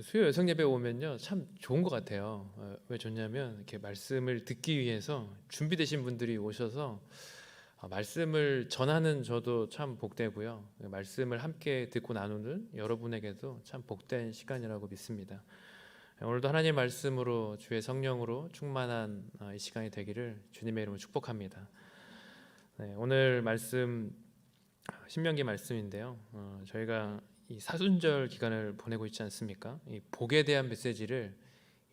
수요 여성 예배 오면요 참 좋은 것 같아요. 왜 좋냐면 이렇게 말씀을 듣기 위해서 준비되신 분들이 오셔서 말씀을 전하는 저도 참 복되고요. 말씀을 함께 듣고 나누는 여러분에게도 참 복된 시간이라고 믿습니다. 오늘도 하나님 말씀으로 주의 성령으로 충만한 이 시간이 되기를 주님의 이름으로 축복합니다. 네, 오늘 말씀 신명기 말씀인데요. 저희가 이 사순절 기간을 보내고 있지 않습니까? 이 복에 대한 메시지를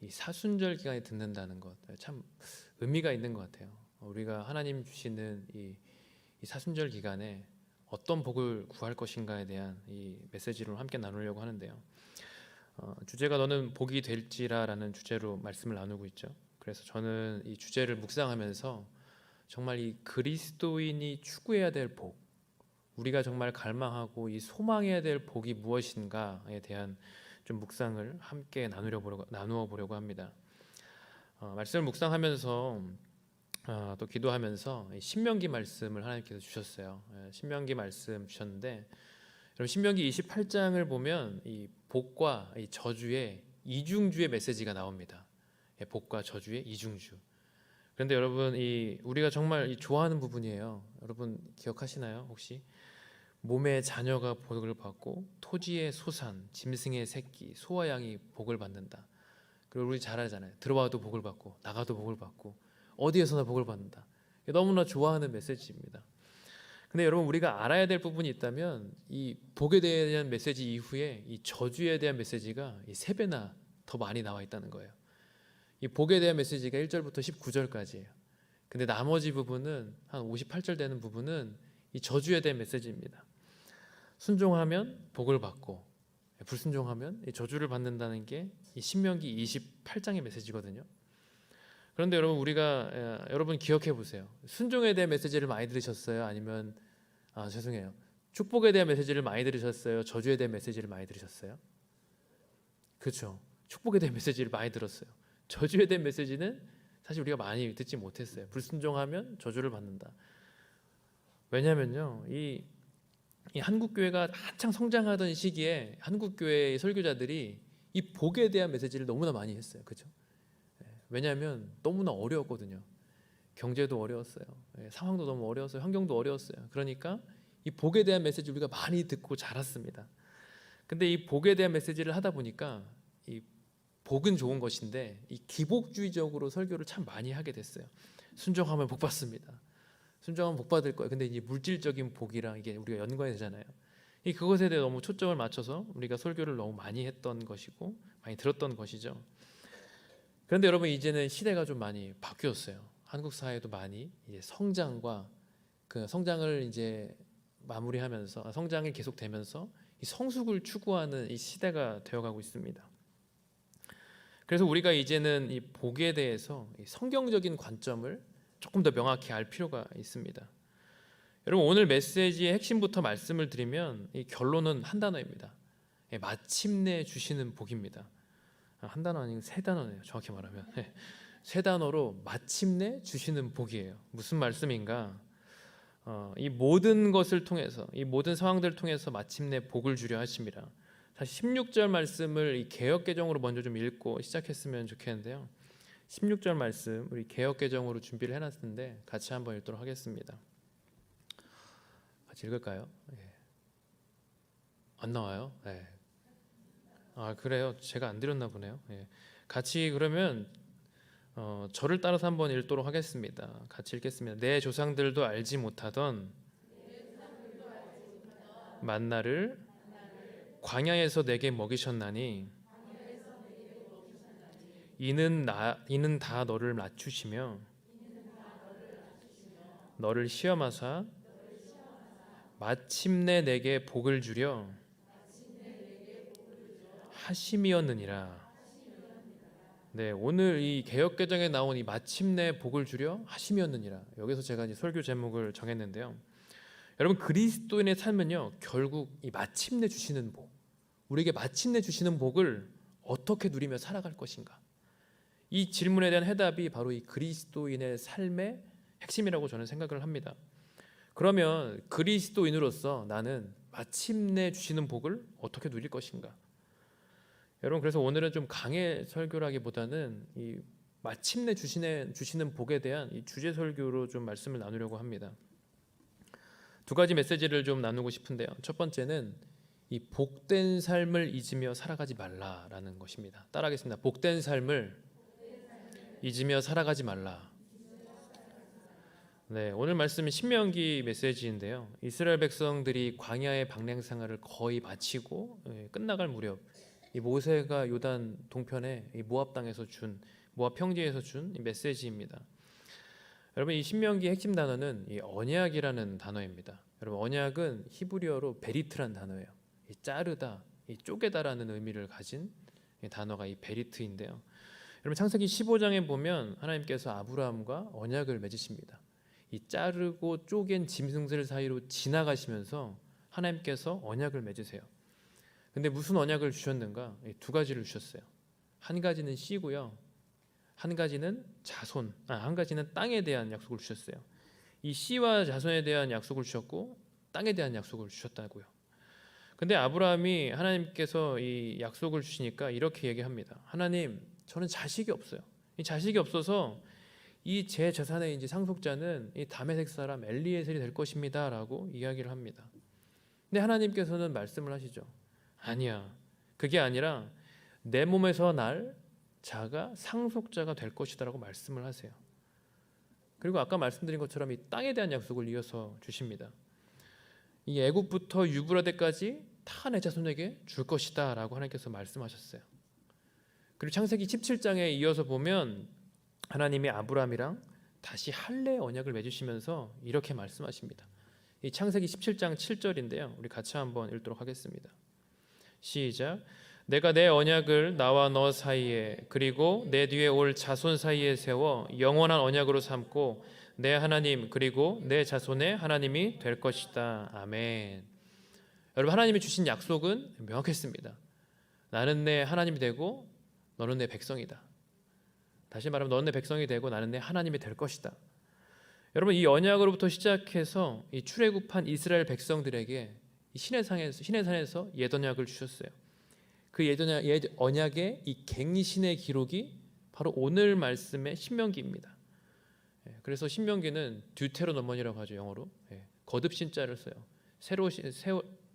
이 사순절 기간에 듣는다는 것 참 의미가 있는 것 같아요. 우리가 하나님 주시는 이 사순절 기간에 어떤 복을 구할 것인가에 대한 이 메시지를 함께 나누려고 하는데요. 주제가 너는 복이 될지라라는 주제로 말씀을 나누고 있죠. 그래서 저는 이 주제를 묵상하면서 정말 이 그리스도인이 추구해야 될 복, 우리가 정말 갈망하고 이 소망해야 될 복이 무엇인가에 대한 좀 묵상을 함께 나누어 보려고 합니다. 말씀을 묵상하면서 또 기도하면서 신명기 말씀을 하나님께서 주셨어요. 신명기 말씀 주셨는데, 여러분 신명기 28장을 보면 이 복과 이 저주의 이중주의 메시지가 나옵니다. 복과 저주의 이중주. 그런데 여러분 우리가 정말 좋아하는 부분이에요. 여러분 기억하시나요? 혹시 몸의 자녀가 복을 받고 토지의 소산, 짐승의 새끼, 소와 양이 복을 받는다. 그리고 우리 잘 알잖아요. 들어와도 복을 받고 나가도 복을 받고 어디에서나 복을 받는다. 너무나 좋아하는 메시지입니다. 근데 여러분 우리가 알아야 될 부분이 있다면 이 복에 대한 메시지 이후에 이 저주에 대한 메시지가 이 3배나 더 많이 나와 있다는 거예요. 이 복에 대한 메시지가 1절부터 19절까지예요. 근데 나머지 부분은 한 58절 되는 부분은 이 저주에 대한 메시지입니다. 순종하면 복을 받고 불순종하면 저주를 받는다는 게 이 신명기 28장의 메시지거든요. 그런데 여러분 기억해 보세요. 순종에 대한 메시지를 많이 들으셨어요? 아니면 죄송해요. 축복에 대한 메시지를 많이 들으셨어요? 저주에 대한 메시지를 많이 들으셨어요? 그렇죠. 축복에 대한 메시지를 많이 들었어요. 저주에 대한 메시지는 사실 우리가 많이 듣지 못했어요. 불순종하면 저주를 받는다. 왜냐면요, 이 한국 교회가 한창 성장하던 시기에 한국 교회의 설교자들이 이 복에 대한 메시지를 너무나 많이 했어요. 그렇죠? 왜냐하면 너무나 어려웠거든요. 경제도 어려웠어요. 상황도 너무 어려웠어요. 환경도 어려웠어요. 그러니까 이 복에 대한 메시지 우리가 많이 듣고 자랐습니다. 근데 이 복에 대한 메시지를 하다 보니까 이 복은 좋은 것인데 이 기복주의적으로 설교를 참 많이 하게 됐어요. 순종하면 복 받습니다. 순종하면 복 받을 거예요. 근데 이 물질적인 복이랑 이게 우리가 연관이 되잖아요. 그것에 대해 너무 초점을 맞춰서 우리가 설교를 너무 많이 했던 것이고 많이 들었던 것이죠. 그런데 여러분 이제는 시대가 좀 많이 바뀌었어요. 한국 사회도 많이 이제 성장과 그 성장을 이제 마무리하면서 성장이 계속되면서 이 성숙을 추구하는 이 시대가 되어가고 있습니다. 그래서 우리가 이제는 이 복에 대해서 이 성경적인 관점을 조금 더 명확히 알 필요가 있습니다. 여러분 오늘 메시지의 핵심부터 말씀을 드리면 이 결론은 한 단어입니다. 마침내 주시는 복입니다. 한 단어 아니고 3단어네요. 정확히 말하면 3단어로 마침내 주시는 복이에요. 무슨 말씀인가? 이 모든 것을 통해서 이 모든 상황들을 통해서 마침내 복을 주려 하심이라. 사실 16절 말씀을 이 개역개정으로 먼저 좀 읽고 시작했으면 좋겠는데요. 16절 말씀 우리 개역개정으로 준비를 해놨는데 같이 한번 읽도록 하겠습니다. 같이 읽을까요? 안 나와요? 네. 그래요? 제가 안 드렸나 보네요. 같이 그러면 저를 따라서 한번 읽도록 하겠습니다. 같이 읽겠습니다. 내 조상들도 알지 못하던 만나를 광야에서 내게 먹이셨나니 이는 다 너를 낮추시며 너를 시험하사 마침내 내게 복을 주려 하심이었느니라. 네, 오늘 이 개역개정에 나온 이 마침내 복을 주려 하심이었느니라. 여기서 제가 이제 설교 제목을 정했는데요. 여러분 그리스도인의 삶은요 결국 이 마침내 주시는 복, 우리에게 마침내 주시는 복을 어떻게 누리며 살아갈 것인가, 이 질문에 대한 해답이 바로 이 그리스도인의 삶의 핵심이라고 저는 생각을 합니다. 그러면 그리스도인으로서 나는 마침내 주시는 복을 어떻게 누릴 것인가? 여러분, 그래서 오늘은 좀 강해 설교라기보다는 이 마침내 주시는 복에 대한 이 주제 설교로 좀 말씀을 나누려고 합니다. 두 가지 메시지를 좀 나누고 싶은데요. 첫 번째는 이 복된 삶을 잊으며 살아가지 말라라는 것입니다. 따라하겠습니다. 복된 삶을 잊으며 살아가지 말라. 네, 오늘 말씀은 신명기 메시지인데요. 이스라엘 백성들이 광야의 방랑 생활을 거의 마치고 끝나갈 무렵 이 모세가 요단 동편에 이 모압 땅에서 모압 평지에서 준 이 메시지입니다. 여러분, 이 신명기의 핵심 단어는 이 언약이라는 단어입니다. 여러분, 언약은 히브리어로 베리트란 단어예요. 이 자르다, 이 쪼개다라는 의미를 가진 이 단어가 이 베리트인데요. 여러분, 창세기 15장에 보면 하나님께서 아브라함과 언약을 맺으십니다. 이 자르고 쪼갠 짐승들 사이로 지나가시면서 하나님께서 언약을 맺으세요. 근데 무슨 언약을 주셨는가? 두 가지를 주셨어요. 한 가지는 씨고요. 한 가지는 한 가지는 땅에 대한 약속을 주셨어요. 이 씨와 자손에 대한 약속을 주셨고 땅에 대한 약속을 주셨다고요. 근데 아브라함이 하나님께서 이 약속을 주시니까 이렇게 얘기합니다. 하나님, 저는 자식이 없어요. 이 자식이 없어서 이 제 재산의 이제 상속자는 이 다메섹 사람 엘리에셀이 될 것입니다라고 이야기를 합니다. 근데 하나님께서는 말씀을 하시죠. 아니야. 그게 아니라 내 몸에서 날 자가 상속자가 될 것이다라고 말씀을 하세요. 그리고 아까 말씀드린 것처럼 이 땅에 대한 약속을 이어서 주십니다. 이 애굽부터 유브라데까지 다 내 자손에게 줄 것이다라고 하나님께서 말씀하셨어요. 그리고 창세기 17장에 이어서 보면 하나님이 아브라함이랑 다시 할례 언약을 맺으시면서 이렇게 말씀하십니다. 이 창세기 17장 7절인데요. 우리 같이 한번 읽도록 하겠습니다. 시작. 내가 내 언약을 나와 너 사이에 그리고 내 뒤에 올 자손 사이에 세워 영원한 언약으로 삼고 내 하나님 그리고 내 자손의 하나님이 될 것이다. 아멘. 여러분, 하나님이 주신 약속은 명확했습니다. 나는 내 하나님이 되고 너는 내 백성이다. 다시 말하면 너는 내 백성이 되고 나는 내 하나님이 될 것이다. 여러분, 이 언약으로부터 시작해서 이 출애굽한 이스라엘 백성들에게 이 신의 산에서 옛 언약을 주셨어요. 그 옛 언약의 이 갱신의 기록이 바로 오늘 말씀의 신명기입니다. 그래서 신명기는 듀테로노머니라고 하죠, 영어로. 거듭 신자를 써요.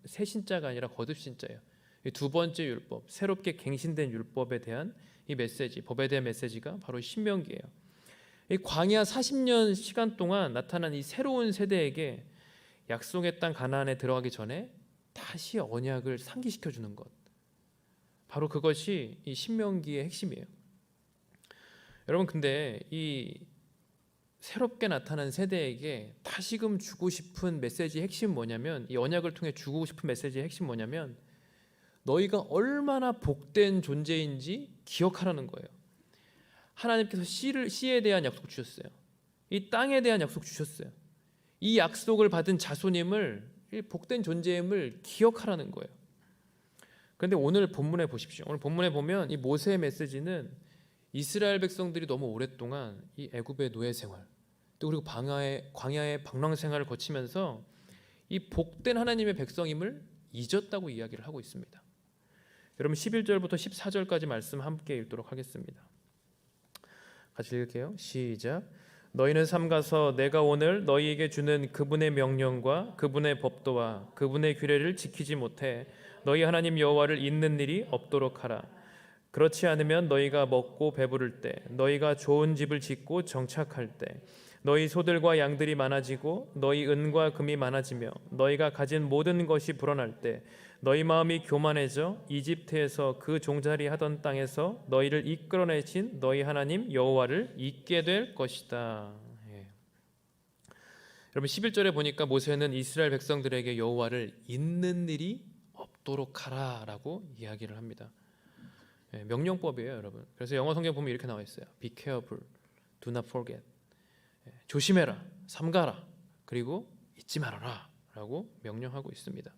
새 신자가 아니라 거듭 신자예요. 두 번째 율법, 새롭게 갱신된 율법에 대한 이 메시지, 법에 대한 메시지가 바로 신명기예요. 이 광야 40년 시간 동안 나타난 이 새로운 세대에게 약속의 땅 가나안에 들어가기 전에 다시 언약을 상기시켜 주는 것, 바로 그것이 이 신명기의 핵심이에요. 여러분, 근데 이 새롭게 나타난 세대에게 다시금 주고 싶은 메시지의 핵심은 뭐냐면, 이 언약을 통해 주고 싶은 메시지의 핵심은 뭐냐면 너희가 얼마나 복된 존재인지 기억하라는 거예요. 하나님께서 씨에 대한 약속 주셨어요. 이 땅에 대한 약속 주셨어요. 이 약속을 받은 자손임을, 이 복된 존재임을 기억하라는 거예요. 그런데 오늘 본문에 보십시오. 오늘 본문에 보면 이 모세의 메시지는 이스라엘 백성들이 너무 오랫동안 이 애굽의 노예 생활, 또 그리고 광야의 방랑 생활을 거치면서 이 복된 하나님의 백성임을 잊었다고 이야기를 하고 있습니다. 여러분, 11절부터 14절까지 말씀 함께 읽도록 하겠습니다. 같이 읽을게요. 시작. 너희는 삼가서 내가 오늘 너희에게 주는 그분의 명령과 그분의 법도와 그분의 규례를 지키지 못해 너희 하나님 여호와를 잊는 일이 없도록 하라. 그렇지 않으면 너희가 먹고 배부를 때, 너희가 좋은 집을 짓고 정착할 때, 너희 소들과 양들이 많아지고 너희 은과 금이 많아지며 너희가 가진 모든 것이 불어날 때 너희 마음이 교만해져 이집트에서 그 종살이 하던 땅에서 너희를 이끌어내신 너희 하나님 여호와를 잊게 될 것이다. 여러분, 11절에 보니까 모세는 이스라엘 백성들에게 여호와를 잊는 일이 없도록 하라라고 이야기를 합니다. 명령법이에요, 여러분. 그래서 영어 성경 보면 이렇게 나와 있어요. Be careful, do not forget. 조심해라, 삼가라, 그리고 잊지 말아라 라고 명령하고 있습니다.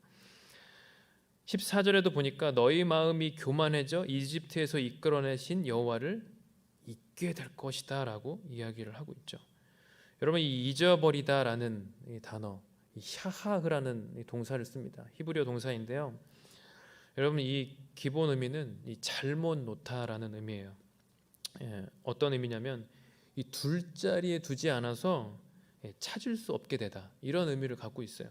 14절에도 보니까 너희 마음이 교만해져 이집트에서 이끌어내신 여호와를 잊게 될 것이다 라고 이야기를 하고 있죠. 여러분, 이 잊어버리다라는 이 단어, 이 샤하흐라는 이 동사를 씁니다. 히브리어 동사인데요. 여러분 이 기본 의미는 이 잘못 놓다라는 의미예요. 어떤 의미냐면 이 둘 자리에 두지 않아서 찾을 수 없게 되다, 이런 의미를 갖고 있어요.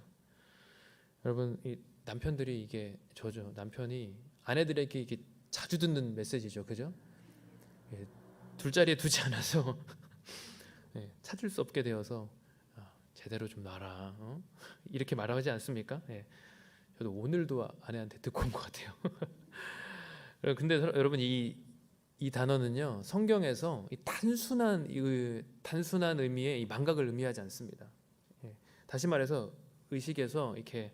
여러분 이 남편들이 이게 저죠. 남편이 아내들에게 이게 자주 듣는 메시지죠, 그죠? 둘 자리에 두지 않아서 찾을 수 없게 되어서 제대로 좀 놔라, 이렇게 말하지 않습니까? 저도 오늘도 아내한테 듣고 온 것 같아요. 근데 여러분 이 단어는요, 성경에서 이 단순한 의미의 이 망각을 의미하지 않습니다. 다시 말해서 의식에서 이렇게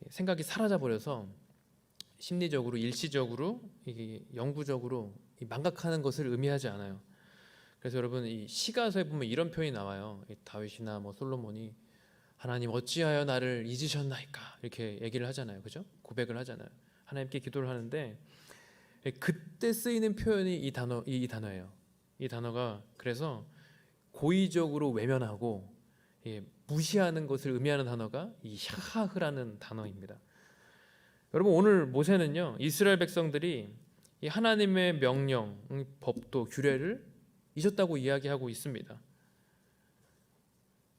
생각이 사라져 버려서 심리적으로, 일시적으로, 이게 영구적으로 이 망각하는 것을 의미하지 않아요. 그래서 여러분 이 시가서에 보면 이런 표현이 나와요. 이 다윗이나 뭐 솔로몬이 하나님 어찌하여 나를 잊으셨나이까, 이렇게 얘기를 하잖아요, 그죠? 고백을 하잖아요. 하나님께 기도를 하는데 그때 쓰이는 표현이 이 단어예요. 이 단어가 그래서 고의적으로 외면하고 무시하는 것을 의미하는 단어가 이 샤하흐라는 단어입니다. 여러분 오늘 모세는요, 이스라엘 백성들이 이 하나님의 명령, 법도, 규례를 잊었다고 이야기하고 있습니다.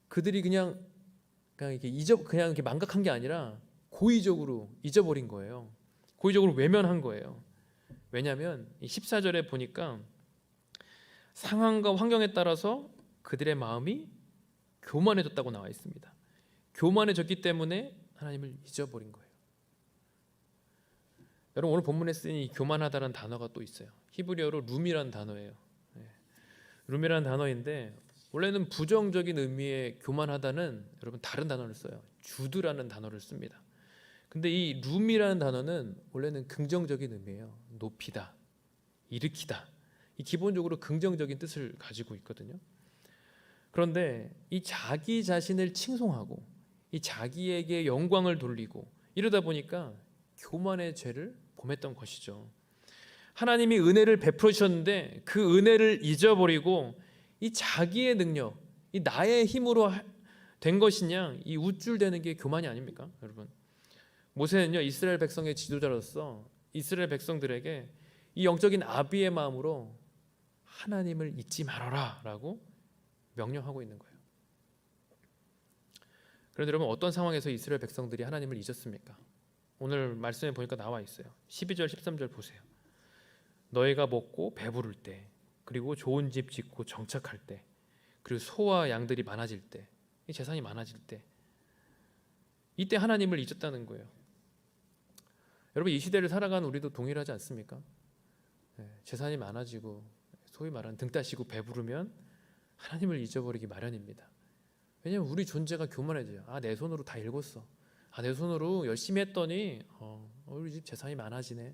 그들이 그냥 이렇게 망각한 게 아니라 고의적으로 잊어버린 거예요. 고의적으로 외면한 거예요. 왜냐하면 14절에 보니까 상황과 환경에 따라서 그들의 마음이 교만해졌다고 나와 있습니다. 교만해졌기 때문에 하나님을 잊어버린 거예요. 여러분 오늘 본문에 쓰인 이 교만하다라는 단어가 또 있어요. 히브리어로 룸이라는 단어예요. 룸이라는 단어인데 원래는 부정적인 의미의 교만하다는 여러분 다른 단어를 써요. 주드라는 단어를 씁니다. 근데 이 룸이라는 단어는 원래는 긍정적인 의미예요. 높이다, 일으키다. 이 기본적으로 긍정적인 뜻을 가지고 있거든요. 그런데 이 자기 자신을 칭송하고 이 자기에게 영광을 돌리고 이러다 보니까 교만의 죄를 범했던 것이죠. 하나님이 은혜를 베풀어 주셨는데 그 은혜를 잊어버리고 이 자기의 능력, 이 나의 힘으로 된 것이냐, 이 우쭐대는 게 교만이 아닙니까, 여러분? 모세는요, 이스라엘 백성의 지도자로서 이스라엘 백성들에게 이 영적인 아비의 마음으로 하나님을 잊지 말아라라고 명령하고 있는 거예요. 그런데 여러분 어떤 상황에서 이스라엘 백성들이 하나님을 잊었습니까? 오늘 말씀에 보니까 나와 있어요. 12절 13절 보세요. 너희가 먹고 배부를 때, 그리고 좋은 집 짓고 정착할 때, 그리고 소와 양들이 많아질 때, 이 재산이 많아질 때, 이때 하나님을 잊었다는 거예요. 여러분 이 시대를 살아가는 우리도 동일하지 않습니까? 재산이 많아지고 소위 말하는 등 따시고 배부르면 하나님을 잊어버리기 마련입니다. 왜냐하면 우리 존재가 교만해져요. 내 손으로 다 읽었어. 내 손으로 열심히 했더니 우리 집 재산이 많아지네.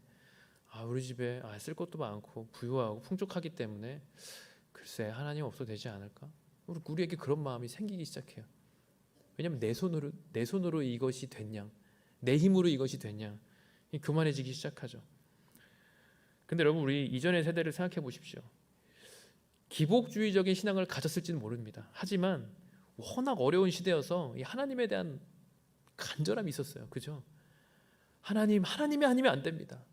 우리 집에 쓸 것도 많고 부유하고 풍족하기 때문에 글쎄 하나님 없어도 되지 않을까? 우리에게 그런 마음이 생기기 시작해요. 왜냐하면 내 손으로 이것이 됐냐, 내 힘으로 이것이 됐냐, 교만해지기 시작하죠. 근데 여러분 우리 이전의 세대를 생각해 보십시오. 기복주의적인 신앙을 가졌을지는 모릅니다. 하지만 워낙 어려운 시대여서 이 하나님에 대한 간절함이 있었어요. 그죠? 하나님이 아니면 안 됩니다.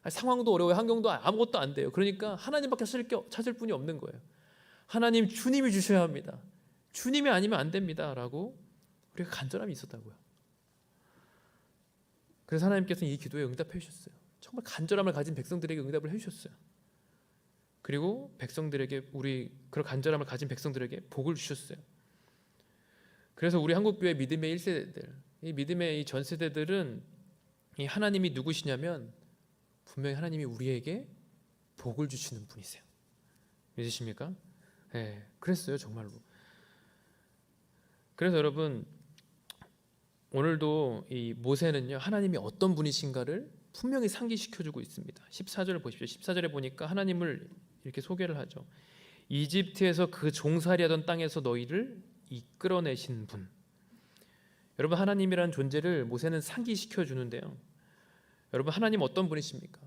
상황도 어려워요. 환경도 아무것도 안 돼요. 그러니까 하나님밖에 찾을 분이 없는 거예요. 하나님, 주님이 주셔야 합니다. 주님이 아니면 안 됩니다 라고 우리가 간절함이 있었다고요. 그래서 하나님께서는 이 기도에 응답해 주셨어요. 정말 간절함을 가진 백성들에게 응답을 해 주셨어요. 그리고 백성들에게, 그런 간절함을 가진 백성들에게 복을 주셨어요. 그래서 우리 한국교회 믿음의 1세대들, 이 믿음의 이 전 세대들은 이 하나님이 누구시냐면 분명히 하나님이 우리에게 복을 주시는 분이세요. 믿으십니까? 그랬어요, 정말로. 그래서 여러분 오늘도 이 모세는요, 하나님이 어떤 분이신가를 분명히 상기시켜주고 있습니다. 14절을 보십시오. 14절에 보니까 하나님을 이렇게 소개를 하죠. 이집트에서 그 종살이하던 땅에서 너희를 이끌어내신 분. 여러분 하나님이라는 존재를 모세는 상기시켜 주는데요. 여러분 하나님 어떤 분이십니까?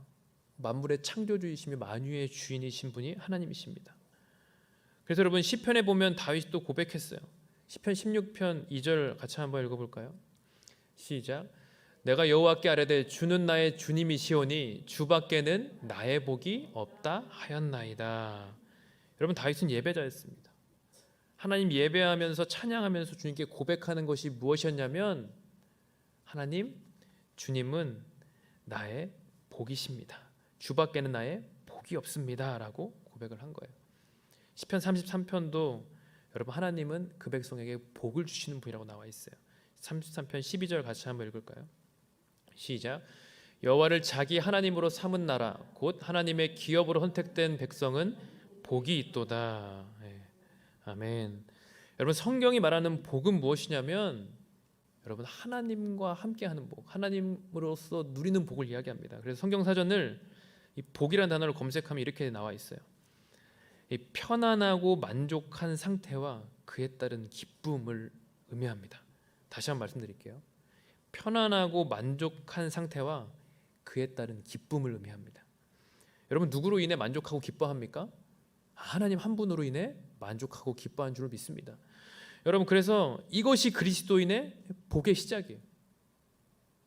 만물의 창조주이시며 만유의 주인이신 분이 하나님이십니다. 그래서 여러분 시편에 보면 다윗이 또 고백했어요. 시편 16편 2절 같이 한번 읽어볼까요? 시작. 내가 여호와께 아뢰되 주는 나의 주님이시오니 주밖에는 나의 복이 없다 하였나이다. 여러분, 다윗은 예배자였습니다. 하나님 예배하면서 찬양하면서 주님께 고백하는 것이 무엇이었냐면, 하나님, 주님은 나의 복이십니다. 주밖에는 나의 복이 없습니다 라고 고백을 한 거예요. 시편 33편도 여러분, 하나님은 그 백성에게 복을 주시는 분이라고 나와 있어요. 33편 12절 같이 한번 읽을까요? 시작. 여호와를 자기 하나님으로 삼은 나라 곧 하나님의 기업으로 선택된 백성은 복이 있도다. 네. 아멘. 여러분, 성경이 말하는 복은 무엇이냐면, 여러분, 하나님과 함께하는 복, 하나님으로서 누리는 복을 이야기합니다. 그래서 성경 사전을 이 복이라는 단어를 검색하면 이렇게 나와 있어요. 이 편안하고 만족한 상태와 그에 따른 기쁨을 의미합니다. 다시 한번 말씀드릴게요. 편안하고 만족한 상태와 그에 따른 기쁨을 의미합니다. 여러분, 누구로 인해 만족하고 기뻐합니까? 하나님 한 분으로 인해 만족하고 기뻐한 줄을 믿습니다. 여러분, 그래서 이것이 그리스도인의 복의 시작이에요.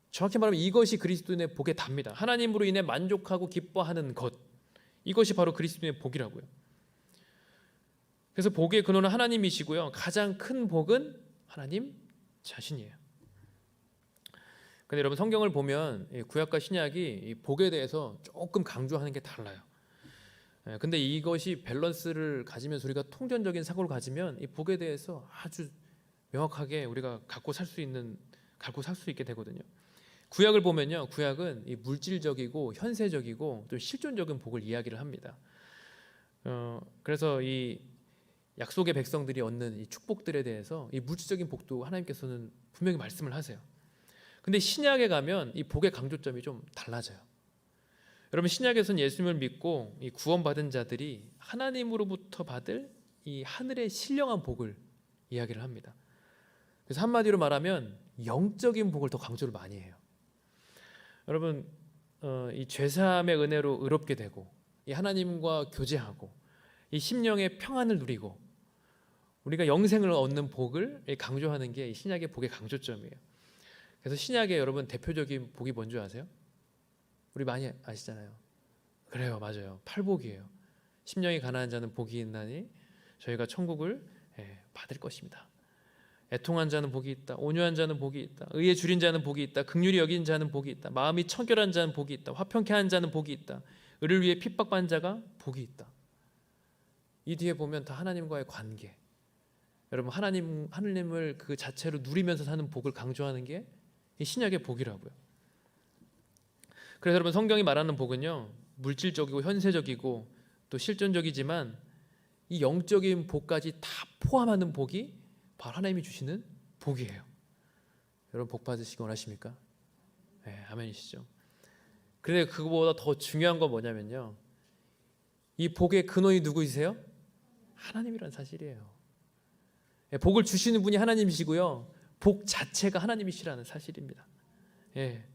정확히 말하면 이것이 그리스도인의 복의 답니다. 하나님으로 인해 만족하고 기뻐하는 것, 이것이 바로 그리스도인의 복이라고요. 그래서 복의 근원은 하나님이시고요, 가장 큰 복은 하나님 자신이에요. 근데 여러분, 성경을 보면 구약과 신약이 이 복에 대해서 조금 강조하는 게 달라요. 근데 이것이 밸런스를 가지면서 우리가 통전적인 사고를 가지면 이 복에 대해서 아주 명확하게 우리가 갖고 살 수 있게 되거든요. 구약을 보면요, 구약은 이 물질적이고 현세적이고 또 실존적인 복을 이야기를 합니다. 그래서 이 약속의 백성들이 얻는 이 축복들에 대해서 이 물질적인 복도 하나님께서는 분명히 말씀을 하세요. 근데 신약에 가면 이 복의 강조점이 좀 달라져요. 여러분, 신약에서는 예수님을 믿고 이 구원받은 자들이 하나님으로부터 받을 이 하늘의 신령한 복을 이야기를 합니다. 그래서 한마디로 말하면 영적인 복을 더 강조를 많이 해요. 여러분, 이 죄사함의 은혜로 의롭게 되고 이 하나님과 교제하고 이 심령의 평안을 누리고 우리가 영생을 얻는 복을 강조하는 게 이 신약의 복의 강조점이에요. 그래서 신약의 여러분 대표적인 복이 뭔지 아세요? 우리 많이 아시잖아요. 그래요, 맞아요. 팔복이에요. 심령이 가난한 자는 복이 있나니 저희가 천국을 받을 것입니다. 애통한 자는 복이 있다. 온유한 자는 복이 있다. 의에 줄인 자는 복이 있다. 긍휼히 여긴 자는 복이 있다. 마음이 청결한 자는 복이 있다. 화평케 한 자는 복이 있다. 의를 위해 핍박받는 자가 복이 있다. 이 뒤에 보면 다 하나님과의 관계. 여러분, 하나님을 그 자체로 누리면서 사는 복을 강조하는 게 이 신약의 복이라고요. 그래서 여러분, 성경이 말하는 복은요, 물질적이고 현세적이고 또 실존적이지만 이 영적인 복까지 다 포함하는 복이 바로 하나님이 주시는 복이에요. 여러분, 복 받으시기 원하십니까? 네, 아멘이시죠. 그런데 그거보다 더 중요한 건 뭐냐면요, 이 복의 근원이 누구이세요? 하나님이라는 사실이에요. 복을 주시는 분이 하나님이시고요, 복 자체가 하나님이시라는 사실입니다. 예.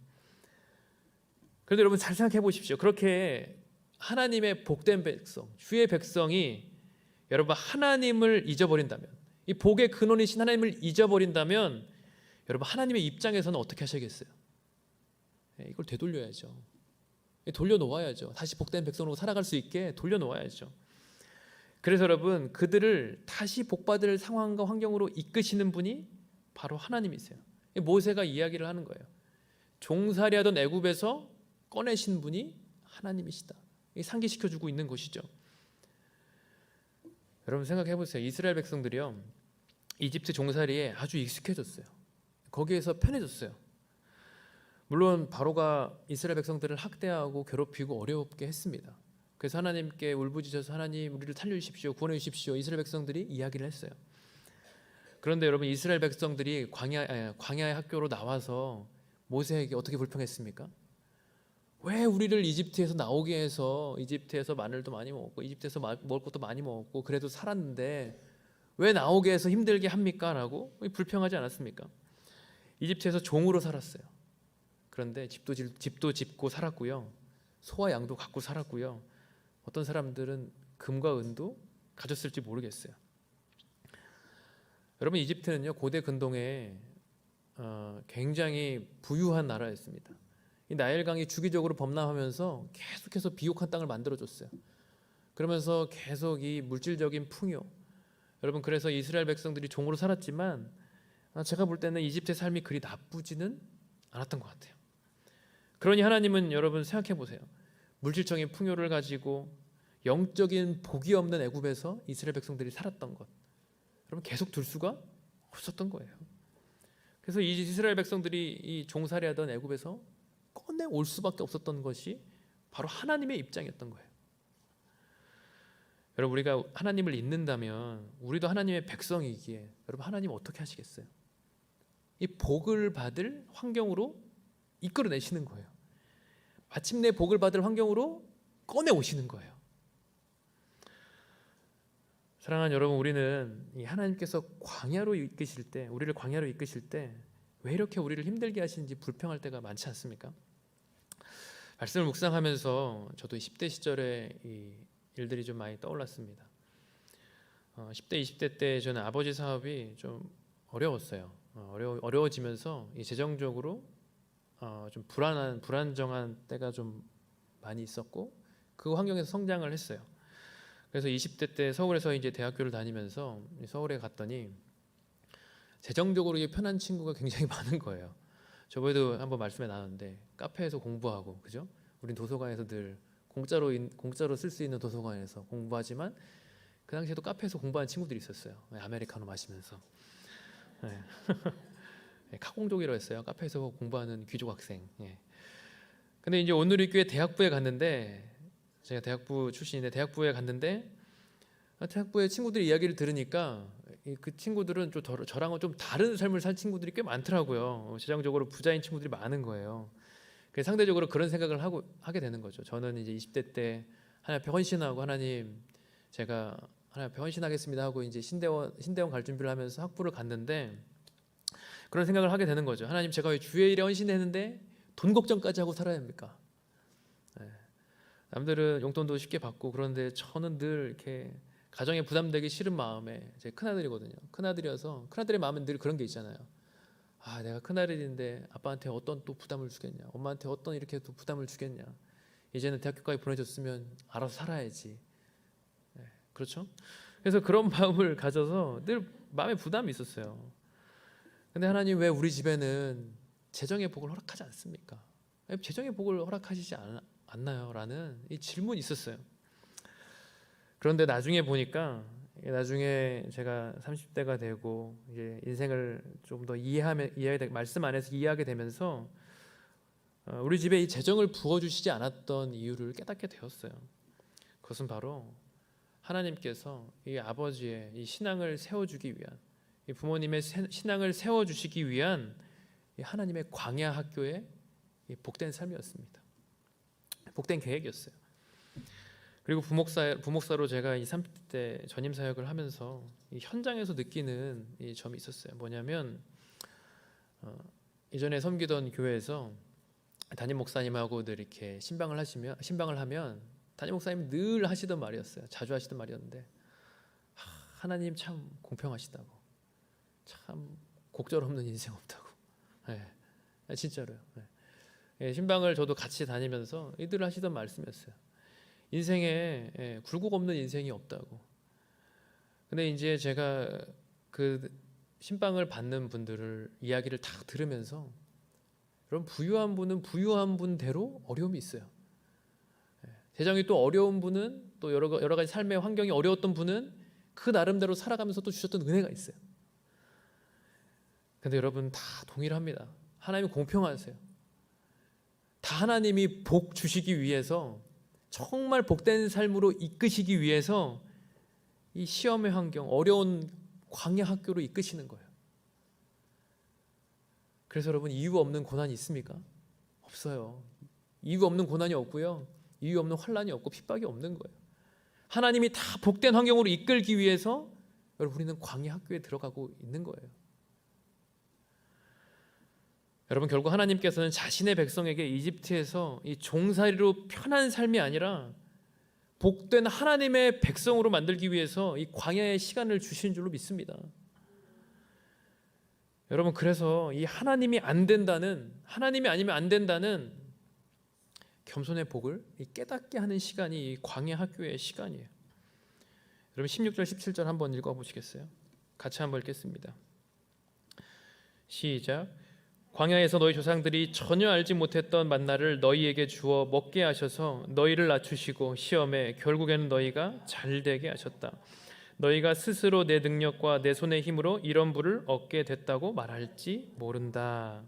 그런데 여러분, 잘 생각해 보십시오. 그렇게 하나님의 복된 백성, 주의 백성이 여러분 하나님을 잊어버린다면, 이 복의 근원이신 하나님을 잊어버린다면 여러분, 하나님의 입장에서는 어떻게 하셔야겠어요? 이걸 되돌려야죠. 돌려놓아야죠. 다시 복된 백성으로 살아갈 수 있게 돌려놓아야죠. 그래서 여러분, 그들을 다시 복받을 상황과 환경으로 이끄시는 분이 바로 하나님이세요. 모세가 이야기를 하는 거예요. 종살이하던 애굽에서 꺼내신 분이 하나님이시다. 상기시켜주고 있는 것이죠. 여러분, 생각해 보세요. 이스라엘 백성들이요, 이집트 종살이에 아주 익숙해졌어요. 거기에서 편해졌어요. 물론 바로가 이스라엘 백성들을 학대하고 괴롭히고 어렵게 했습니다. 그래서 하나님께 울부짖어서 하나님, 우리를 살려주십시오, 구원해 주십시오, 이스라엘 백성들이 이야기를 했어요. 그런데 여러분, 이스라엘 백성들이 광야의 학교로 나와서 모세에게 어떻게 불평했습니까? 왜 우리를 이집트에서 나오게 해서 이집트에서 마늘도 많이 먹었고 이집트에서 먹을 것도 많이 먹었고 그래도 살았는데 왜 나오게 해서 힘들게 합니까? 라고 불평하지 않았습니까? 이집트에서 종으로 살았어요. 그런데 집도 짓고 살았고요, 소와 양도 갖고 살았고요, 어떤 사람들은 금과 은도 가졌을지 모르겠어요. 여러분, 이집트는요, 고대 근동에 굉장히 부유한 나라였습니다. 이 나일강이 주기적으로 범람하면서 계속해서 비옥한 땅을 만들어줬어요. 그러면서 계속 이 물질적인 풍요, 여러분 그래서 이스라엘 백성들이 종으로 살았지만 제가 볼 때는 이집트의 삶이 그리 나쁘지는 않았던 것 같아요. 그러니 하나님은 여러분 생각해 보세요. 물질적인 풍요를 가지고 영적인 복이 없는 애굽에서 이스라엘 백성들이 살았던 것, 여러분 계속 둘 수가 없었던 거예요. 그래서 이 이스라엘 백성들이 이 종살이하던 애굽에서 꺼내 올 수밖에 없었던 것이 바로 하나님의 입장이었던 거예요. 여러분 우리가 하나님을 믿는다면 우리도 하나님의 백성이기에 여러분 하나님 어떻게 하시겠어요? 이 복을 받을 환경으로 이끌어내시는 거예요. 마침내 복을 받을 환경으로 꺼내 오시는 거예요. 사랑하는 여러분, 우리는 이 하나님께서 광야로 이끄실 때, 우리를 광야로 이끄실 때 왜 이렇게 우리를 힘들게 하시는지 불평할 때가 많지 않습니까? 말씀을 묵상하면서 저도 10대 시절에 이 일들이 좀 많이 떠올랐습니다. 10대, 20대 때 저는 아버지 사업이 좀 어려웠어요. 어려워지면서 이 재정적으로 좀 불안정한 때가 좀 많이 있었고 그 환경에서 성장을 했어요. 그래서 20대 때 서울에서 이제 대학교를 다니면서 서울에 갔더니 재정적으로 편한 친구가 굉장히 많은 거예요. 저번에도 한번 말씀에 나눴는데 카페에서 공부하고, 그죠? 우린 도서관에서 늘 공짜로 쓸 수 있는 도서관에서 공부하지만 그 당시에도 카페에서 공부하는 친구들이 있었어요. 아메리카노 마시면서. 네. 카공족이라고 했어요. 카페에서 공부하는 귀족 학생. 근데 이제 오늘리교회 대학부에 갔는데, 제가 대학부 출신인데 대학부에 갔는데 대학부의 친구들이 이야기를 들으니까 그 친구들은 좀 저랑은 좀 다른 삶을 살 친구들이 꽤 많더라고요. 재정적으로 부자인 친구들이 많은 거예요. 그래서 상대적으로 그런 생각을 하게 되는 거죠. 저는 이제 20대 때 하나님 앞에 헌신하고, 하나님 제가 하나님 앞에 헌신하겠습니다 하고 이제 신대원 갈 준비를 하면서 학부를 갔는데 그런 생각을 하게 되는 거죠. 하나님, 제가 왜 주의 일에 헌신했는데 돈 걱정까지 하고 살아야 합니까? 남들은 용돈도 쉽게 받고 그런데 저는 늘 이렇게 가정에 부담되기 싫은 마음에, 제 큰아들이거든요. 큰아들이어서 큰아들의 마음은 늘 그런 게 있잖아요. 아, 내가 큰아들인데 아빠한테 어떤 또 부담을 주겠냐, 엄마한테 어떤 이렇게 또 부담을 주겠냐, 이제는 대학교까지 보내줬으면 알아서 살아야지. 그렇죠? 그래서 그런 마음을 가져서 늘 마음에 부담이 있었어요. 근데 하나님, 왜 우리 집에는 재정의 복을 허락하지 않습니까? 재정의 복을 허락하시지 않나요? 라는 이 질문이 있었어요. 그런데 나중에 보니까, 나중에 제가 30대가 되고 이제 인생을 좀 더 말씀 안에서 이해하게 되면서 우리 집에 이 재정을 부어주시지 않았던 이유를 깨닫게 되었어요. 그것은 바로 하나님께서 이 아버지의 이 신앙을 세워주기 위한, 이 부모님의 신앙을 세워주시기 위한 이 하나님의 광야 학교의 이 복된 삶이었습니다. 복된 계획이었어요. 그리고 부목사로 제가 이 30대 전임 사역을 하면서 이 현장에서 느끼는 이 점이 있었어요. 뭐냐면 이전에 섬기던 교회에서 담임 목사님하고 늘 이렇게 신방을 하면 담임 목사님 늘 하시던 말이었어요. 자주 하시던 말이었는데, 하나님 참 공평하시다고, 참 곡절 없는 인생 없다고. 진짜로요. 신방을 저도 같이 다니면서 이들 하시던 말씀이었어요. 인생에 굴곡 없는 인생이 없다고. 근데 이제 제가 그 신방을 받는 분들을 이야기를 다 들으면서, 여러분, 부유한 분은 부유한 분대로 어려움이 있어요. 재정이 또 어려운 분은, 또 여러 가지 삶의 환경이 어려웠던 분은 그 나름대로 살아가면서 또 주셨던 은혜가 있어요. 근데 여러분, 다 동일합니다. 하나님이 공평하세요. 다 하나님이 복 주시기 위해서, 정말 복된 삶으로 이끄시기 위해서 이 시험의 환경, 어려운 광야 학교로 이끄시는 거예요. 그래서 여러분, 이유 없는 고난이 있습니까? 없어요. 이유 없는 고난이 없고요, 이유 없는 환난이 없고 핍박이 없는 거예요. 하나님이 다 복된 환경으로 이끌기 위해서 여러분, 우리는 광야 학교에 들어가고 있는 거예요. 여러분, 결국 하나님께서는 자신의 백성에게 이집트에서 이 종살이로 편한 삶이 아니라 복된 하나님의 백성으로 만들기 위해서 이 광야의 시간을 주신 줄로 믿습니다. 여러분, 그래서 이 하나님이 아니면 안 된다는 겸손의 복을 깨닫게 하는 시간이 이 광야 학교의 시간이에요. 여러분 16절 17절 한번 읽어보시겠어요? 같이 한번 읽겠습니다. 시작. 광야에서 너희 조상들이 전혀 알지 못했던 만나를 너희에게 주어 먹게 하셔서 너희를 낮추시고 시험에 결국에는 너희가 잘되게 하셨다. 너희가 스스로 내 능력과 내 손의 힘으로 이런 부를 얻게 됐다고 말할지 모른다.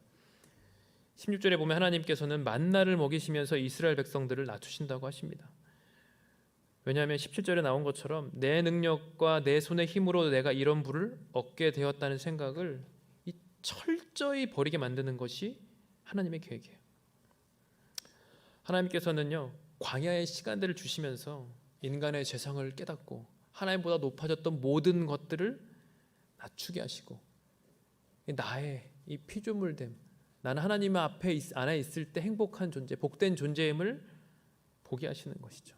16절에 보면 하나님께서는 만나를 먹이시면서 이스라엘 백성들을 낮추신다고 하십니다. 왜냐하면 17절에 나온 것처럼 내 능력과 내 손의 힘으로 내가 이런 부를 얻게 되었다는 생각을 철저히 버리게 만드는 것이 하나님의 계획이에요. 하나님께서는요, 광야의 시간들을 주시면서 인간의 죄성을 깨닫고 하나님보다 높아졌던 모든 것들을 낮추게 하시고 나의 이 피조물됨, 나는 하나님 앞에 안에 있을 때 행복한 존재, 복된 존재임을 보게 하시는 것이죠.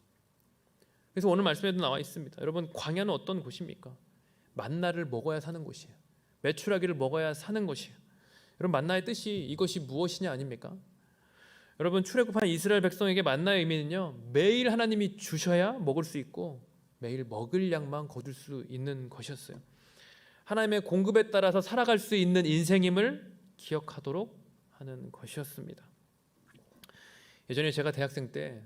그래서 오늘 말씀에도 나와 있습니다. 여러분, 광야는 어떤 곳입니까? 만나를 먹어야 사는 곳이에요. 메추라기를 먹어야 사는 것이에요. 여러분, 만나의 뜻이 이것이 무엇이냐 아닙니까? 여러분, 출애굽한 이스라엘 백성에게 만나의 의미는요, 매일 하나님이 주셔야 먹을 수 있고 매일 먹을 양만 거둘 수 있는 것이었어요. 하나님의 공급에 따라서 살아갈 수 있는 인생임을 기억하도록 하는 것이었습니다. 예전에 제가 대학생 때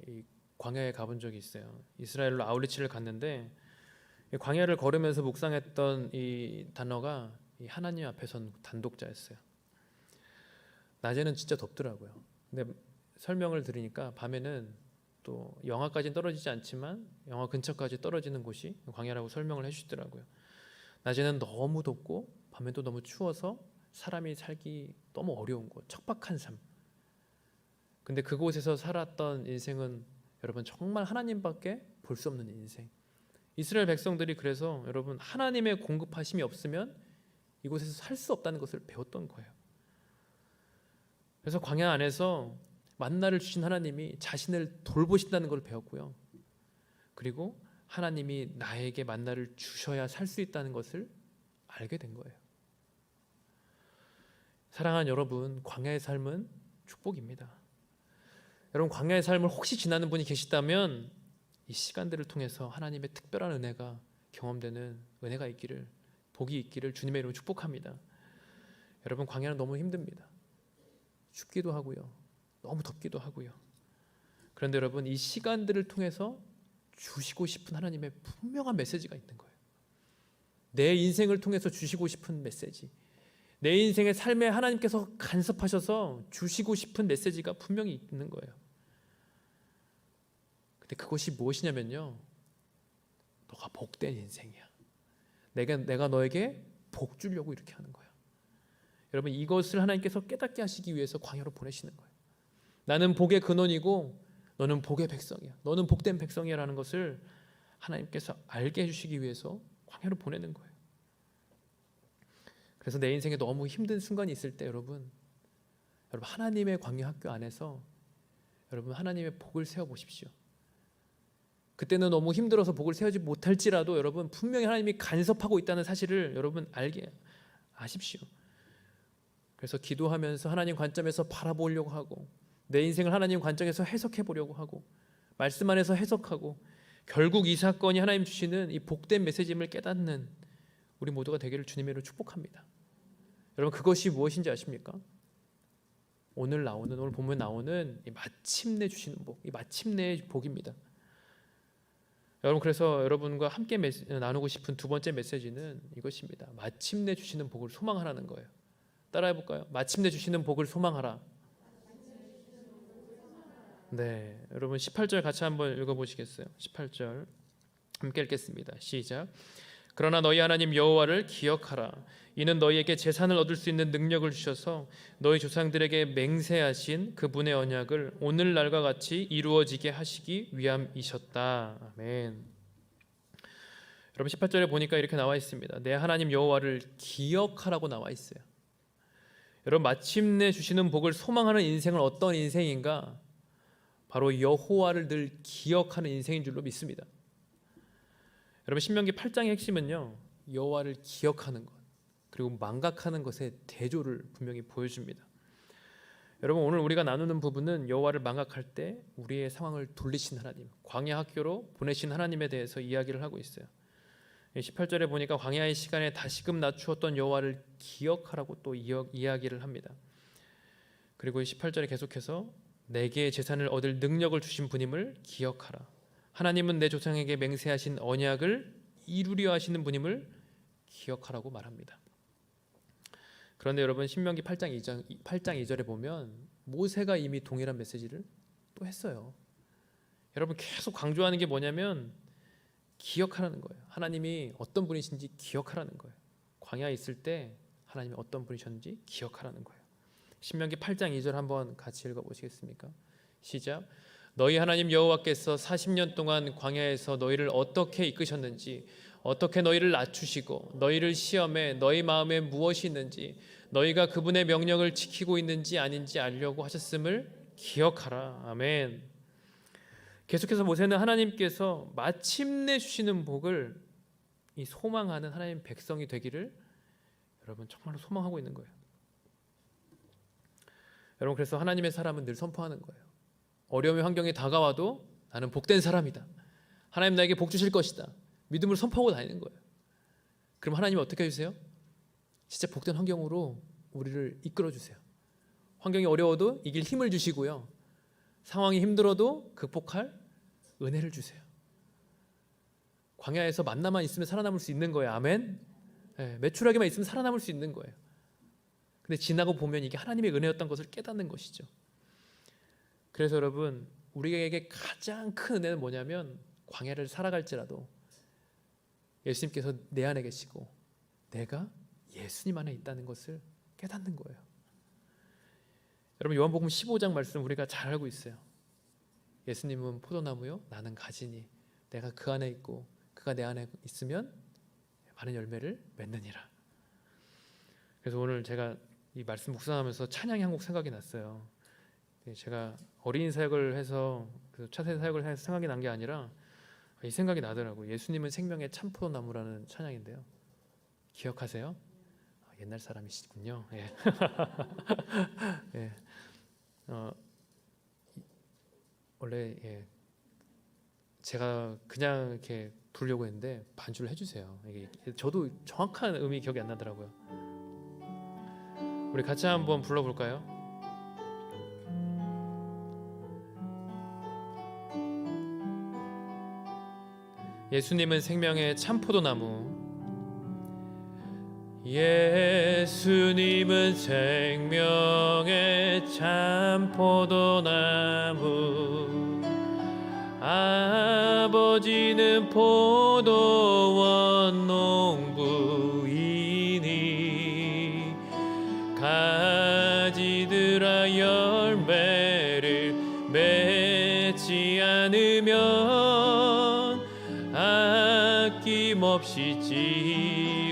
이 광야에 가본 적이 있어요. 이스라엘로 아울리치를 갔는데 광야를 걸으면서 묵상했던 이 단어가 이 하나님 앞에 선 단독자였어요. 낮에는 진짜 덥더라고요. 근데 설명을 들으니까 밤에는 또 영하까지는 떨어지지 않지만 영하 근처까지 떨어지는 곳이 광야라고 설명을 해주시더라고요. 낮에는 너무 덥고 밤에도 너무 추워서 사람이 살기 너무 어려운 곳, 척박한 삶. 근데 그곳에서 살았던 인생은 여러분 정말 하나님밖에 볼 수 없는 인생. 이스라엘 백성들이 그래서 여러분 하나님의 공급하심이 없으면 이곳에서 살 수 없다는 것을 배웠던 거예요. 그래서 광야 안에서 만나를 주신 하나님이 자신을 돌보신다는 걸 배웠고요. 그리고 하나님이 나에게 만나를 주셔야 살 수 있다는 것을 알게 된 거예요. 사랑하는 여러분, 광야의 삶은 축복입니다. 여러분, 광야의 삶을 혹시 지나는 분이 계시다면 이 시간들을 통해서 하나님의 특별한 은혜가 경험되는 은혜가 있기를, 복이 있기를 주님의 이름으로 축복합니다. 여러분, 광야는 너무 힘듭니다. 춥기도 하고요, 너무 덥기도 하고요. 그런데 여러분, 이 시간들을 통해서 주시고 싶은 하나님의 분명한 메시지가 있는 거예요. 내 인생을 통해서 주시고 싶은 메시지, 내 인생의 삶에 하나님께서 간섭하셔서 주시고 싶은 메시지가 분명히 있는 거예요. 근데 그것이 무엇이냐면요, 너가 복된 인생이야. 내가 너에게 복 주려고 이렇게 하는 거야. 여러분, 이것을 하나님께서 깨닫게 하시기 위해서 광야로 보내시는 거예요. 나는 복의 근원이고 너는 복의 백성이야. 너는 복된 백성이야라는 것을 하나님께서 알게 해주시기 위해서 광야로 보내는 거예요. 그래서 내 인생에 너무 힘든 순간이 있을 때 여러분 하나님의 광야 학교 안에서 여러분 하나님의 복을 세워 보십시오. 그때는 너무 힘들어서 복을 세우지 못할지라도 여러분 분명히 하나님이 간섭하고 있다는 사실을 여러분 알게 아십시오. 그래서 기도하면서 하나님 관점에서 바라보려고 하고 내 인생을 하나님 관점에서 해석해 보려고 하고 말씀 안에서 해석하고 결국 이 사건이 하나님 주시는 이 복된 메시지임을 깨닫는 우리 모두가 되기를 주님의 이름으로 축복합니다. 여러분, 그것이 무엇인지 아십니까? 오늘 본문에 나오는 이 마침내 주시는 복, 이 마침내의 복입니다. 여러분, 그래서 여러분과 함께 나누고 싶은 두 번째 메시지는 이것입니다. 마침내 주시는 복을 소망하라는 거예요. 따라해 볼까요? 마침내 주시는 복을 소망하라. 네, 여러분 18절 같이 한번 읽어보시겠어요? 18절 함께 읽겠습니다. 시작. 그러나 너희 하나님 여호와를 기억하라. 이는 너희에게 재산을 얻을 수 있는 능력을 주셔서 너희 조상들에게 맹세하신 그분의 언약을 오늘날과 같이 이루어지게 하시기 위함이셨다. 아멘. 여러분 18절에 보니까 이렇게 나와 있습니다. 내 하나님 여호와를 기억하라고 나와 있어요. 여러분, 마침내 주시는 복을 소망하는 인생은 어떤 인생인가? 바로 여호와를 늘 기억하는 인생인 줄로 믿습니다. 여러분, 신명기 8장의 핵심은요, 여호와를 기억하는 것, 그리고 망각하는 것의 대조를 분명히 보여줍니다. 여러분, 오늘 우리가 나누는 부분은 여호와를 망각할 때 우리의 상황을 돌리신 하나님, 광야 학교로 보내신 하나님에 대해서 이야기를 하고 있어요. 18절에 보니까 광야의 시간에 다시금 낮추었던 여호와를 기억하라고 또 이야기를 합니다. 그리고 18절에 계속해서 내게 재산을 얻을 능력을 주신 분임을 기억하라. 하나님은 내 조상에게 맹세하신 언약을 이루려 하시는 분임을 기억하라고 말합니다. 그런데 여러분, 신명기 8장 2절에 보면 모세가 이미 동일한 메시지를 또 했어요. 여러분, 계속 강조하는 게 뭐냐면 기억하라는 거예요. 하나님이 어떤 분이신지 기억하라는 거예요. 광야에 있을 때 하나님이 어떤 분이셨는지 기억하라는 거예요. 신명기 8장 2절 한번 같이 읽어보시겠습니까? 시작. 너희 하나님 여호와께서 40년 동안 광야에서 너희를 어떻게 이끄셨는지, 어떻게 너희를 낮추시고 너희를 시험해 너희 마음에 무엇이 있는지, 너희가 그분의 명령을 지키고 있는지 아닌지 알려고 하셨음을 기억하라. 아멘. 계속해서 모세는 하나님께서 마침내 주시는 복을 이 소망하는 하나님 백성이 되기를 여러분 정말로 소망하고 있는 거예요. 여러분, 그래서 하나님의 사람은 늘 선포하는 거예요. 어려움의 환경이 다가와도 나는 복된 사람이다. 하나님 나에게 복 주실 것이다. 믿음을 선포하고 다니는 거예요. 그럼 하나님이 어떻게 해주세요? 진짜 복된 환경으로 우리를 이끌어 주세요. 환경이 어려워도 이길 힘을 주시고요. 상황이 힘들어도 극복할 은혜를 주세요. 광야에서 만나만 있으면 살아남을 수 있는 거예요. 아멘. 네, 매출하게만 있으면 살아남을 수 있는 거예요. 근데 지나고 보면 이게 하나님의 은혜였던 것을 깨닫는 것이죠. 그래서 여러분, 우리에게 가장 큰 은혜는 뭐냐면 광야를 살아갈지라도 예수님께서 내 안에 계시고 내가 예수님 안에 있다는 것을 깨닫는 거예요. 여러분, 요한복음 15장 말씀 우리가 잘 알고 있어요. 예수님은 포도나무요, 나는 가지니 내가 그 안에 있고 그가 내 안에 있으면 많은 열매를 맺느니라. 그래서 오늘 제가 이 말씀 묵상하면서 찬양이 한 곡 생각이 났어요. 제가 어린이 사역을 해서 차세 사역을 해서 생각이 난 게 아니라 이 생각이 나더라고요. 예수님은 생명의 참포도나무라는 찬양인데요. 기억하세요? 옛날 사람이시군요. 예. 예. 원래 제가 그냥 이렇게 부르려고 했는데 반주를 해주세요. 이게 저도 정확한 의미 기억이 안 나더라고요. 우리 같이 한번 불러볼까요? 예수님은 생명의 참포도나무. 예수님은 생명의 참포도나무. 아버지는 포도원 농부이니 가지들아 열매를 맺지 않으면 아낌없이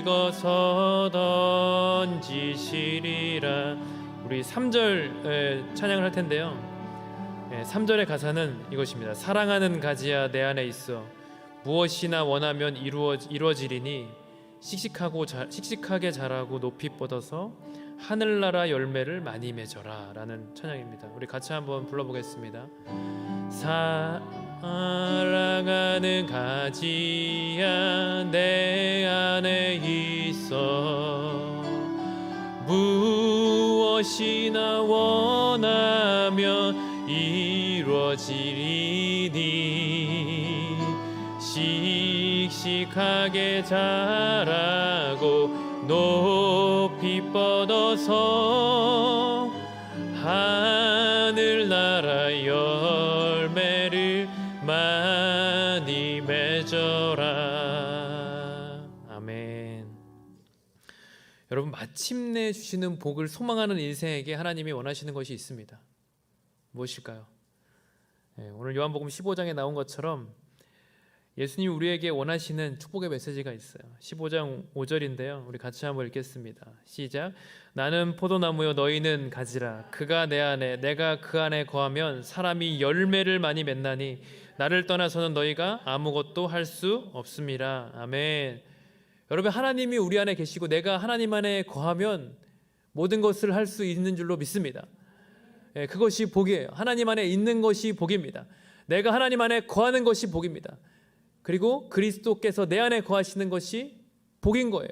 찍어서 던지시리라. 우리 3절 찬양을 할 텐데요. 3절의 가사는 이것입니다. 사랑하는 가지야 내 안에 있어 무엇이나 원하면 이루어지리니 씩씩하게 자라고 높이 뻗어서 하늘나라 열매를 많이 맺어라 라는 찬양입니다. 우리 같이 한번 불러보겠습니다. 사랑하는 가지야 내 안에 있어 무엇이나 원하면 이루어지리니 씩씩하게 자라고 높이 뻗어서 하늘나라 열매를 많이 맺어라. 아멘. 여러분, 마침내 주시는 복을 소망하는 인생에게 하나님이 원하시는 것이 있습니다. 무엇일까요? 오늘 요한복음 15장에 나온 것처럼 예수님이 우리에게 원하시는 축복의 메시지가 있어요. 15장 5절인데요. 우리 같이 한번 읽겠습니다. 시작. 나는 포도나무요 너희는 가지라. 그가 내 안에 내가 그 안에 거하면 사람이 열매를 많이 맺나니 나를 떠나서는 너희가 아무것도 할 수 없습니다. 아멘. 여러분, 하나님이 우리 안에 계시고 내가 하나님 안에 거하면 모든 것을 할 수 있는 줄로 믿습니다. 그것이 복이에요. 하나님 안에 있는 것이 복입니다. 내가 하나님 안에 거하는 것이 복입니다. 그리고 그리스도께서 내 안에 거하시는 것이 복인 거예요.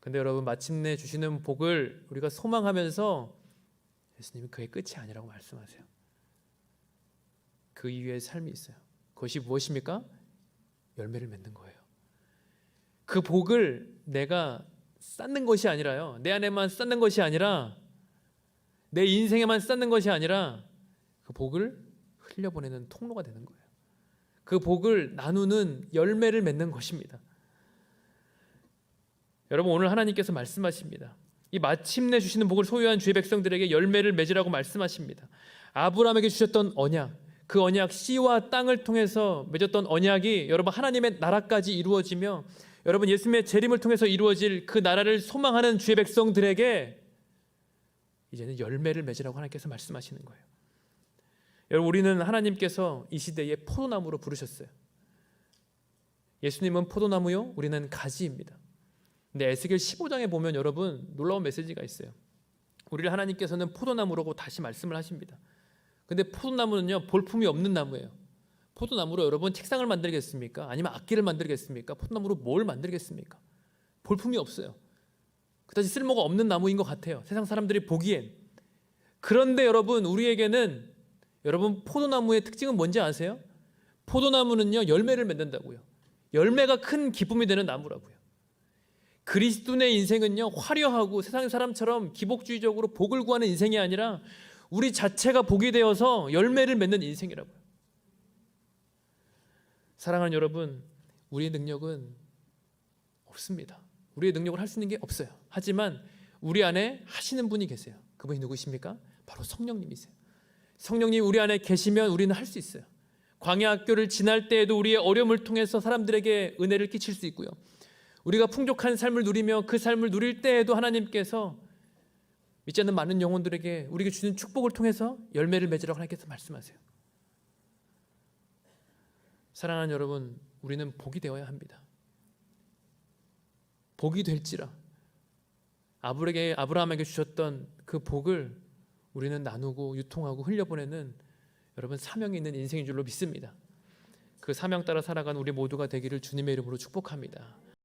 근데 여러분, 마침내 주시는 복을 우리가 소망하면서 예수님은 그게 끝이 아니라고 말씀하세요. 그 이후에 삶이 있어요. 그것이 무엇입니까? 열매를 맺는 거예요. 그 복을 내가 쌓는 것이 아니라요, 내 안에만 쌓는 것이 아니라, 내 인생에만 쌓는 것이 아니라 그 복을 흘려보내는 통로가 되는 거예요. 그 복을 나누는 열매를 맺는 것입니다. 여러분, 오늘 하나님께서 말씀하십니다. 이 마침내 주시는 복을 소유한 주의 백성들에게 열매를 맺으라고 말씀하십니다. 아브라함에게 주셨던 언약, 그 언약, 씨와 땅을 통해서 맺었던 언약이 여러분 하나님의 나라까지 이루어지며, 여러분 예수님의 재림을 통해서 이루어질 그 나라를 소망하는 주의 백성들에게 이제는 열매를 맺으라고 하나님께서 말씀하시는 거예요. 여러분, 우리는 하나님께서 이 시대에 포도나무로 부르셨어요. 예수님은 포도나무요, 우리는 가지입니다. 근데 에스겔 15장에 보면 여러분 놀라운 메시지가 있어요. 우리를 하나님께서는 포도나무라고 다시 말씀을 하십니다. 근데 포도나무는요, 볼품이 없는 나무예요. 포도나무로 여러분 책상을 만들겠습니까? 아니면 악기를 만들겠습니까? 포도나무로 뭘 만들겠습니까? 볼품이 없어요. 그다지 쓸모가 없는 나무인 것 같아요, 세상 사람들이 보기엔. 그런데 여러분, 우리에게는, 여러분 포도나무의 특징은 뭔지 아세요? 포도나무는요, 열매를 맺는다고요. 열매가 큰 기쁨이 되는 나무라고요. 그리스도인의 인생은요, 화려하고 세상 사람처럼 기복주의적으로 복을 구하는 인생이 아니라 우리 자체가 복이 되어서 열매를 맺는 인생이라고요. 사랑하는 여러분, 우리의 능력은 없습니다. 우리의 능력을 할 수 있는 게 없어요. 하지만 우리 안에 하시는 분이 계세요. 그분이 누구십니까? 바로 성령님이세요. 성령님이 우리 안에 계시면 우리는 할 수 있어요. 광야 학교를 지날 때에도 우리의 어려움을 통해서 사람들에게 은혜를 끼칠 수 있고요, 우리가 풍족한 삶을 누리며 그 삶을 누릴 때에도 하나님께서 믿지 않는 많은 영혼들에게 우리에게 주는 축복을 통해서 열매를 맺으라고 하나님께서 말씀하세요. 사랑하는 여러분, 우리는 복이 되어야 합니다. 복이 될지라 아브라함에게 주셨던 그 복을 우리는 나누고 유통하고 흘려보내는 여러분 사명이 있는 인생인 줄로 믿습니다. 그 사명 따라 살아가는 우리 모두가 되기를 주님의 이름으로 축복합니다.